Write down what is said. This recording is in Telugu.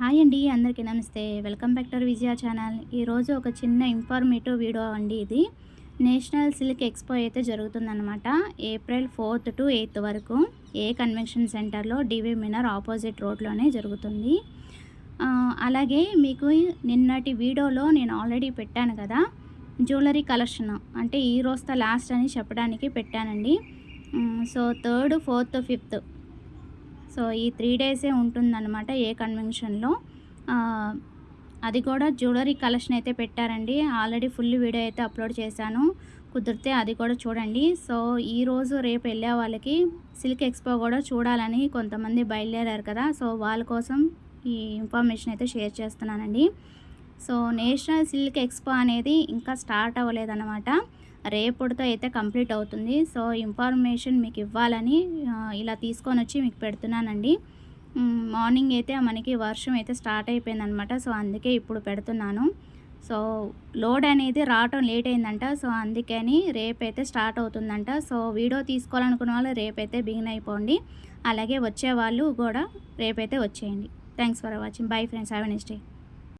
హాయ్ అండి, అందరికీ నమస్తే. Welcome back to Vijaya channel. ఈరోజు ఒక చిన్న ఇన్ఫర్మేటివ్ వీడియో అండి. ఇది నేషనల్ సిల్క్ ఎక్స్పో అయితే జరుగుతుందన్నమాట. ఏప్రిల్ 4th to 8th వరకు ఏ కన్వెన్షన్ సెంటర్లో డివి మినర్ ఆపోజిట్ రోడ్లోనే జరుగుతుంది. అలాగే మీకు నిన్నటి వీడియోలో నేను ఆల్రెడీ పెట్టాను కదా, జ్యువెలరీ కలెక్షన్ అంటే ఈ రోజుతో లాస్ట్ అని చెప్పడానికి పెట్టానండి. So 3rd, 4th, 5th so ఈ 3 డేసే ఉంటుందన్నమాట ఏ కన్వెన్షన్లో. అది కూడా జ్యువెలరీ కలెక్షన్ అయితే పెట్టారండి. ఆల్రెడీ ఫుల్ వీడియో అయితే అప్లోడ్ చేశాను, కుదిరితే అది కూడా చూడండి. సో ఈరోజు రేపు వెళ్ళే వాళ్ళకి సిల్క్ ఎక్స్పో కూడా చూడాలని కొంతమంది బయలుదేరారు కదా, సో వాళ్ళ కోసం ఈ ఇన్ఫర్మేషన్ అయితే షేర్ చేస్తున్నానండి. సో నేషనల్ సిల్క్ ఎక్స్పో అనేది ఇంకా స్టార్ట్ అవ్వలేదన్నమాట, రేపుడితో అయితే కంప్లీట్ అవుతుంది. సో ఇన్ఫర్మేషన్ మీకు ఇవ్వాలని ఇలా తీసుకొని వచ్చి మీకు పెడుతున్నానండి. మార్నింగ్ అయితే మనకి వర్షం అయితే స్టార్ట్ అయిపోయిందనమాట, సో అందుకే ఇప్పుడు పెడుతున్నాను. సో లోడ్ అనేది రావటం లేట్ అయిందంట, సో అందుకని రేపైతే స్టార్ట్ అవుతుందంట. సో వీడియో తీసుకోవాలనుకున్న వాళ్ళు రేపైతే బిగిన్ అయిపోండి, అలాగే వచ్చే వాళ్ళు కూడా రేపైతే వచ్చేయండి. Thanks for watching. Bye friends, have a nice day.